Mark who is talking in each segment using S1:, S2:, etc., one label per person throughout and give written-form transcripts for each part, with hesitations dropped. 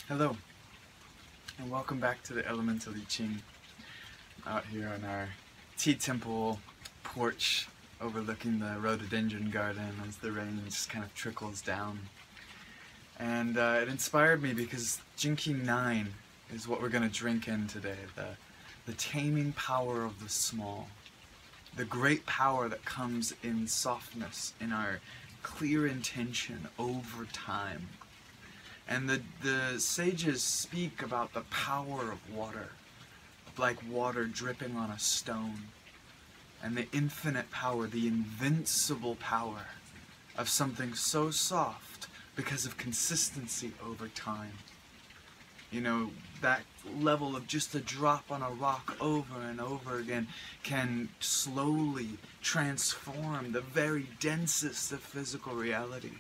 S1: Hello, and welcome back to the Elemental I Ching, out here on our tea temple porch overlooking the rhododendron garden as the rain just kind of trickles down. And it inspired me because GK9 is what we're going to drink in today, the taming power of the small, the great power that comes in softness, in our clear intention over time. And the sages speak about the power of water, like water dripping on a stone, and the infinite power, the invincible power of something so soft because of consistency over time. You know, that level of just a drop on a rock over and over again can slowly transform the very densest of physical reality.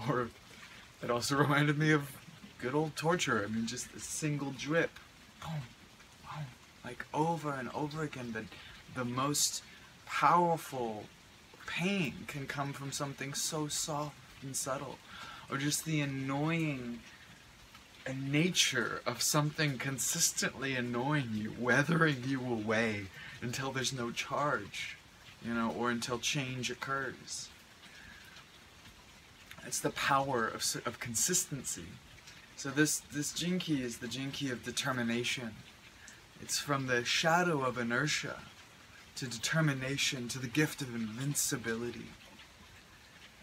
S1: Or it also reminded me of good old torture. I mean, just a single drip, boom, boom, like over and over again. The most powerful pain can come from something so soft and subtle, or just the annoying nature of something consistently annoying you, weathering you away until there's no charge, you know, or until change occurs. It's the power of consistency. So this Jinki is the Jinki of determination. It's from the shadow of inertia to determination to the gift of invincibility.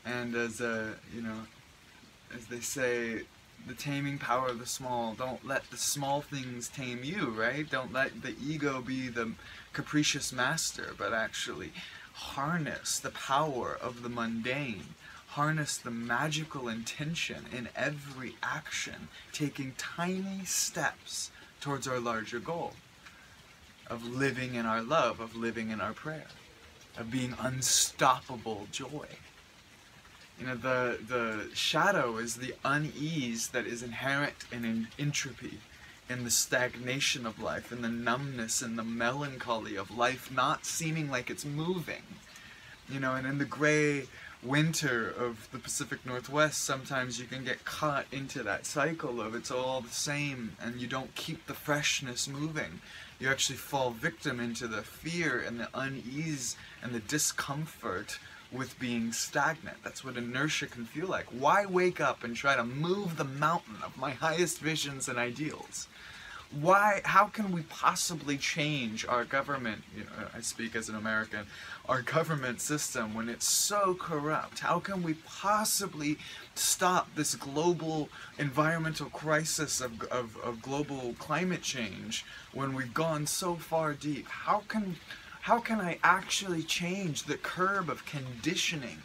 S1: And as you know, as they say, the taming power of the small. Don't let the small things tame you, right? Don't let the ego be the capricious master, but actually harness the power of the mundane. Harness the magical intention in every action, taking tiny steps towards our larger goal of living in our love, of living in our prayer, of being unstoppable joy. You know, the shadow is the unease that is inherent in entropy, in the stagnation of life, in the numbness and the melancholy of life not seeming like it's moving. You know, and in the gray winter of the Pacific Northwest, sometimes you can get caught into that cycle of it's all the same and you don't keep the freshness moving. You actually fall victim into the fear and the unease and the discomfort with being stagnant. That's what inertia can feel like. Why wake up and try to move the mountain of my highest visions and ideals? How can we possibly change our government, you know, I speak as an American, our government system when it's so corrupt? How can we possibly stop this global environmental crisis of global climate change when we've gone so far deep? How can I actually change the curb of conditioning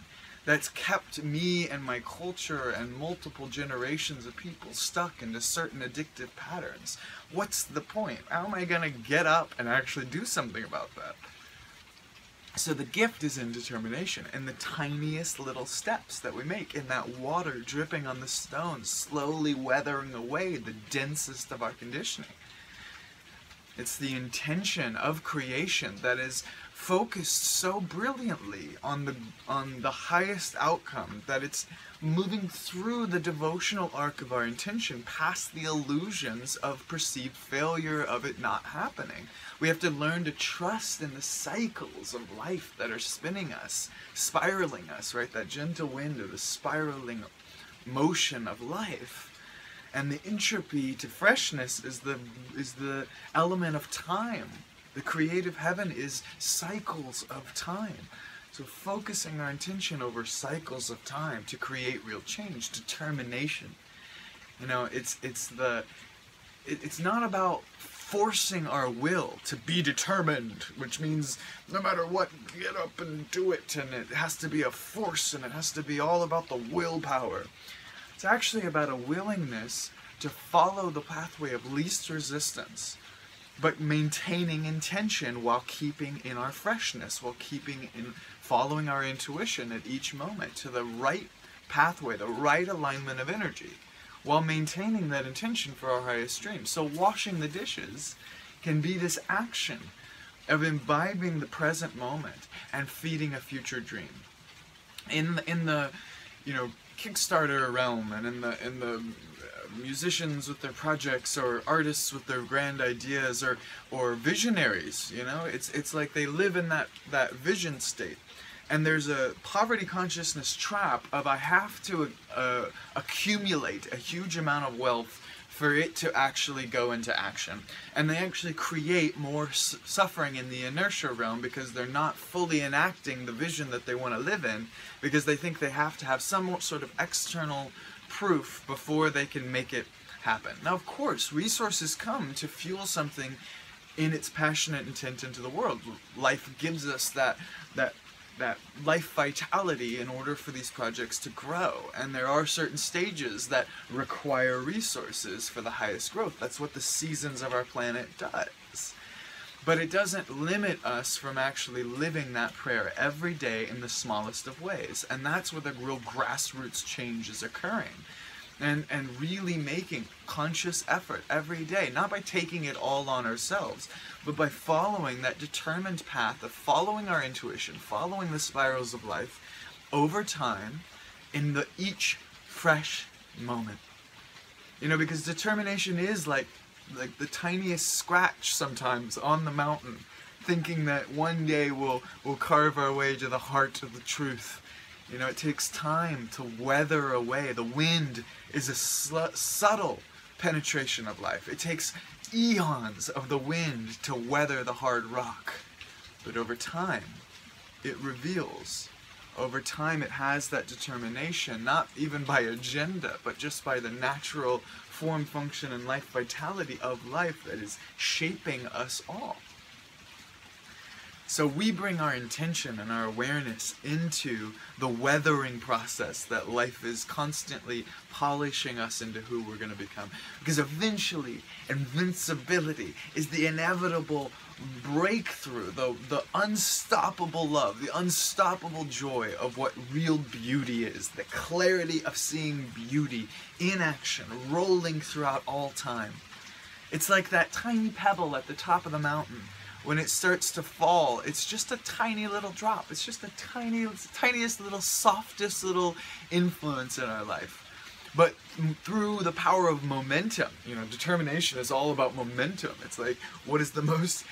S1: that's kept me and my culture and multiple generations of people stuck into certain addictive patterns? What's the point? How am I going to get up and actually do something about that? So the gift is in determination, in the tiniest little steps that we make, in that water dripping on the stone, slowly weathering away the densest of our conditioning. It's the intention of creation that is focused so brilliantly on the highest outcome that it's moving through the devotional arc of our intention past the illusions of perceived failure of it not happening. We have to learn to trust in the cycles of life that are spinning us, spiraling us, right? That gentle wind of the spiraling motion of life. And the entropy to freshness is the element of time. The creative heaven is cycles of time. So focusing our intention over cycles of time to create real change, determination. You know, it's not about forcing our will to be determined, which means no matter what, get up and do it, and it has to be a force, and it has to be all about the willpower. It's actually about a willingness to follow the pathway of least resistance, but maintaining intention while keeping in our freshness, while following our intuition at each moment to the right pathway, the right alignment of energy, while maintaining that intention for our highest dream. So washing the dishes can be this action of imbibing the present moment and feeding a future dream. In the you know, Kickstarter realm and in the musicians with their projects, or artists with their grand ideas, or visionaries, you know? It's like they live in that vision state. And there's a poverty consciousness trap of I have to accumulate a huge amount of wealth for it to actually go into action. And they actually create more suffering in the inertia realm because they're not fully enacting the vision that they want to live in, because they think they have to have some sort of external proof before they can make it happen. Now, of course, resources come to fuel something in its passionate intent into the world. Life gives us that life vitality in order for these projects to grow. And there are certain stages that require resources for the highest growth. That's what the seasons of our planet does. But it doesn't limit us from actually living that prayer every day in the smallest of ways. And that's where the real grassroots change is occurring. And really making conscious effort every day, not by taking it all on ourselves, but by following that determined path of following our intuition, following the spirals of life over time in each fresh moment. You know, because determination is like the tiniest scratch sometimes on the mountain, thinking that one day we'll carve our way to the heart of the truth. You know, it takes time to weather away. The wind is a subtle penetration of life. It takes eons of the wind to weather the hard rock. But over time, it reveals. Over time, it has that determination, not even by agenda, but just by the natural form, function, and life vitality of life that is shaping us all. So we bring our intention and our awareness into the weathering process that life is constantly polishing us into who we're going to become. Because eventually, invincibility is the inevitable breakthrough, the unstoppable love, the unstoppable joy of what real beauty is, the clarity of seeing beauty in action, rolling throughout all time. It's like that tiny pebble at the top of the mountain. When it starts to fall, it's just a tiny little drop. It's just the tiniest little, softest little influence in our life. But through the power of momentum, you know, determination is all about momentum. It's like, what is the most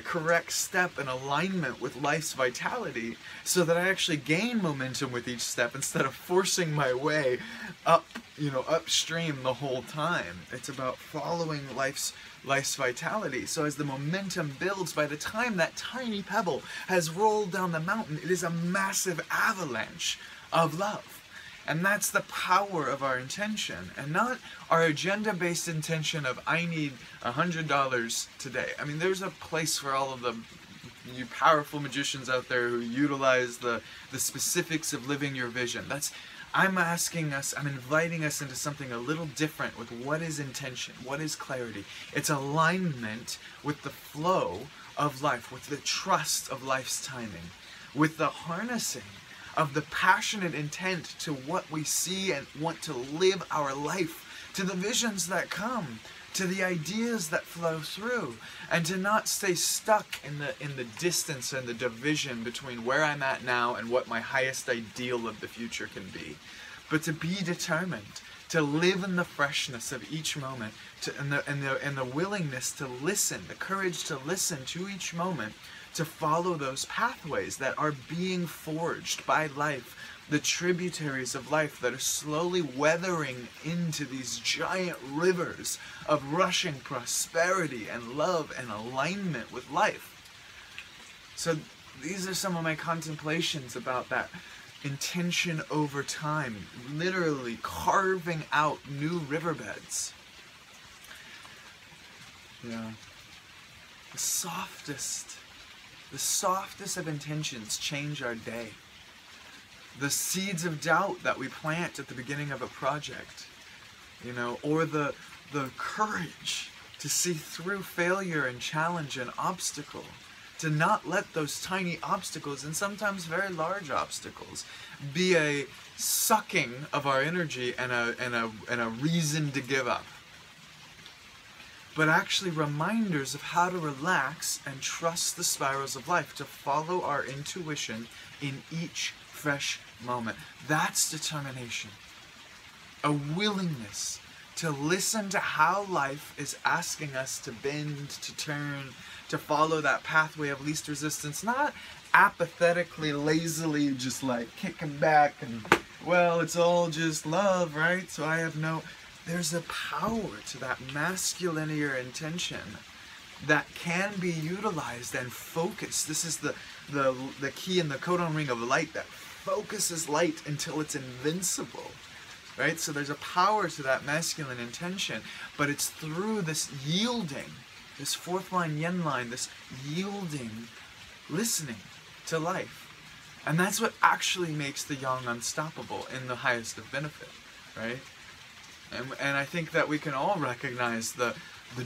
S1: correct step in alignment with life's vitality so that I actually gain momentum with each step instead of forcing my way up, you know, upstream the whole time. It's about following life's vitality. So as the momentum builds, by the time that tiny pebble has rolled down the mountain, it is a massive avalanche of love. And that's the power of our intention, and not our agenda-based intention of, I need $100 today. I mean, there's a place for all of you powerful magicians out there who utilize the specifics of living your vision. I'm inviting us into something a little different with what is intention, what is clarity. It's alignment with the flow of life, with the trust of life's timing, with the harnessing of the passionate intent to what we see and want to live our life, to the visions that come, to the ideas that flow through, and to not stay stuck in the distance and the division between where I'm at now and what my highest ideal of the future can be, but to be determined, to live in the freshness of each moment, and the willingness to listen, the courage to listen to each moment, to follow those pathways that are being forged by life, the tributaries of life that are slowly weathering into these giant rivers of rushing prosperity and love and alignment with life. So these are some of my contemplations about that intention over time, literally carving out new riverbeds. Yeah. The softest of intentions change our day. The seeds of doubt that we plant at the beginning of a project, you know, or the courage to see through failure and challenge and obstacle, to not let those tiny obstacles, and sometimes very large obstacles, be a sucking of our energy and a reason to give up, but actually reminders of how to relax and trust the spirals of life, to follow our intuition in each fresh moment. That's determination. A willingness to listen to how life is asking us to bend, to turn, to follow that pathway of least resistance, not apathetically, lazily, just like kicking back and, well, it's all just love, right? So I have no... There's a power to that masculinear intention that can be utilized and focused. This is the key in the codon ring of light that focuses light until it's invincible, right? So there's a power to that masculine intention, but it's through this yielding, this fourth line yin line, this yielding, listening to life. And that's what actually makes the yang unstoppable in the highest of benefit, right? And I think that we can all recognize the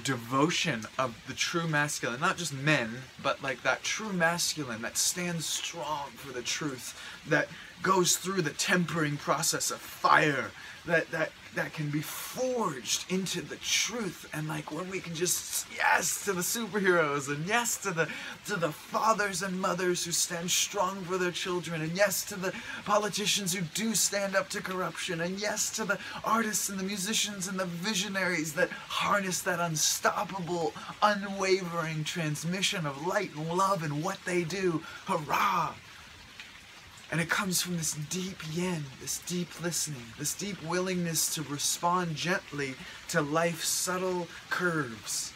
S1: devotion of the true masculine, not just men, but like that true masculine that stands strong for the truth, that goes through the tempering process of fire, that can be forged into the truth. And like when we can just yes to the superheroes, and yes to the fathers and mothers who stand strong for their children, and yes to the politicians who do stand up to corruption, and yes to the artists and the musicians and the visionaries that harness that unstoppable, unwavering transmission of light and love in what they do. Hurrah! And it comes from this deep yin, this deep listening, this deep willingness to respond gently to life's subtle curves.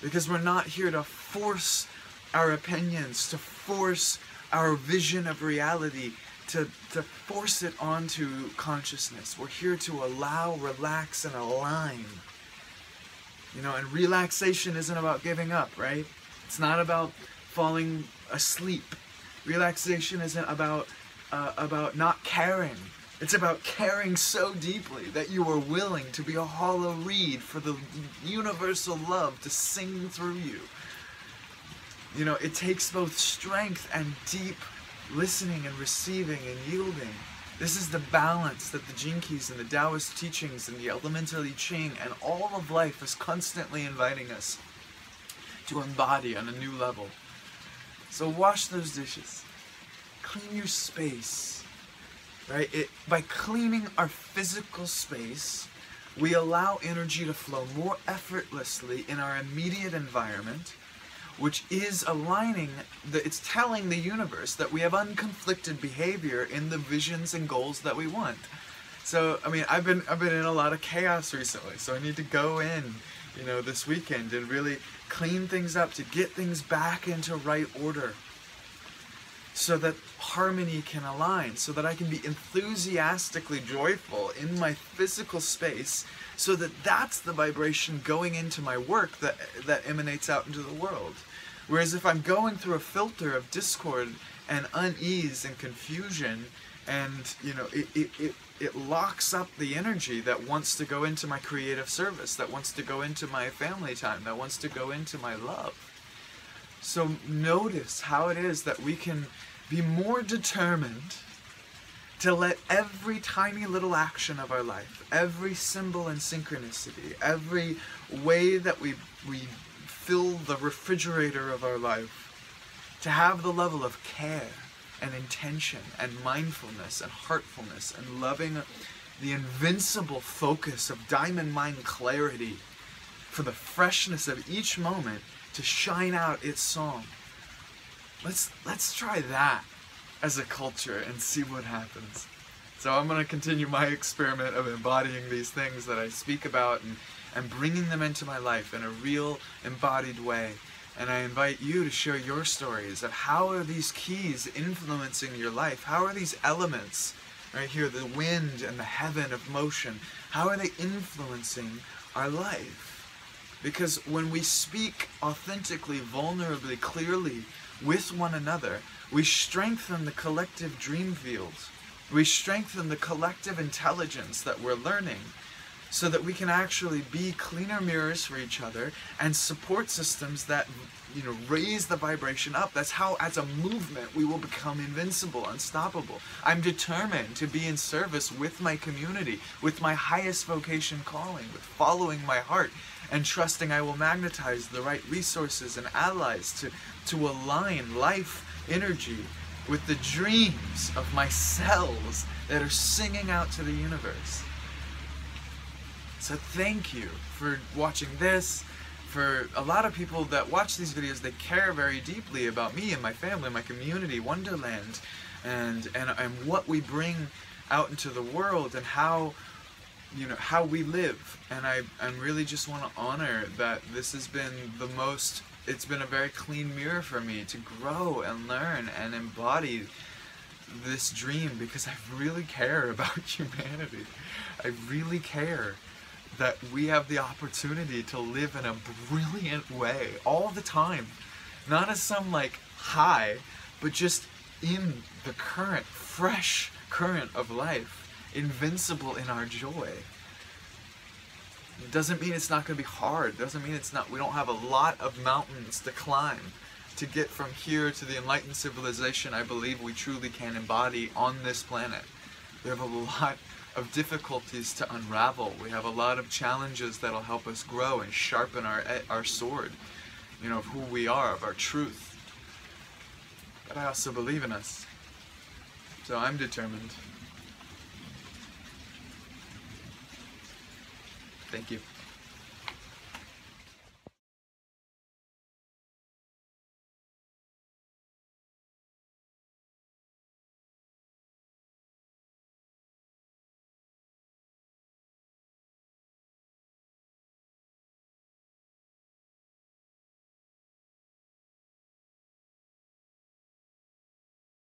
S1: Because we're not here to force our opinions, to force our vision of reality, to force it onto consciousness. We're here to allow, relax, and align. You know, and relaxation isn't about giving up, right? It's not about falling asleep. Relaxation isn't about not caring. It's about caring so deeply that you are willing to be a hollow reed for the universal love to sing through you. You know, it takes both strength and deep listening and receiving and yielding. This is the balance that the Gene Keys and the Taoist teachings and the Elemental I Ching and all of life is constantly inviting us to embody on a new level. So wash those dishes. Clean your space, right? By cleaning our physical space, we allow energy to flow more effortlessly in our immediate environment, which is aligning, it's telling the universe that we have unconflicted behavior in the visions and goals that we want. So, I mean, I've been in a lot of chaos recently, so I need to go in, you know, this weekend and really clean things up to get things back into right order, so that harmony can align, so that I can be enthusiastically joyful in my physical space, so that that's the vibration going into my work that emanates out into the world. Whereas if I'm going through a filter of discord and unease and confusion, and you know, it locks up the energy that wants to go into my creative service, that wants to go into my family time, that wants to go into my love. So notice how it is that we can be more determined to let every tiny little action of our life, every symbol and synchronicity, every way that we fill the refrigerator of our life, to have the level of care and intention and mindfulness and heartfulness and loving the invincible focus of diamond mind clarity for the freshness of each moment to shine out its song. Let's try that as a culture and see what happens. So I'm going to continue my experiment of embodying these things that I speak about and bringing them into my life in a real embodied way. And I invite you to share your stories of how are these keys influencing your life? How are these elements, right here, the wind and the heaven of motion, how are they influencing our life? Because when we speak authentically, vulnerably, clearly with one another, we strengthen the collective dream field. We strengthen the collective intelligence that we're learning, so that we can actually be cleaner mirrors for each other and support systems that, you know, raise the vibration up. That's how, as a movement, we will become invincible, unstoppable. I'm determined to be in service with my community, with my highest vocation calling, with following my heart, and trusting I will magnetize the right resources and allies to align life energy with the dreams of my cells that are singing out to the universe. So thank you for watching this. For a lot of people that watch these videos, they care very deeply about me and my family, my community, Wonderland, and what we bring out into the world, and how, you know, how we live. And I really just want to honor that this has been it's been a very clean mirror for me to grow and learn and embody this dream, because I really care about humanity. I really care that we have the opportunity to live in a brilliant way all the time. Not as some like high, but just in the current, fresh current of life, invincible in our joy. It doesn't mean it's not going to be hard. It doesn't mean we don't have a lot of mountains to climb to get from here to the enlightened civilization I believe we truly can embody on this planet. We have a lot of difficulties to unravel. We have a lot of challenges that'll help us grow and sharpen our sword, you know, of who we are, of our truth. But I also believe in us. So I'm determined. Thank you.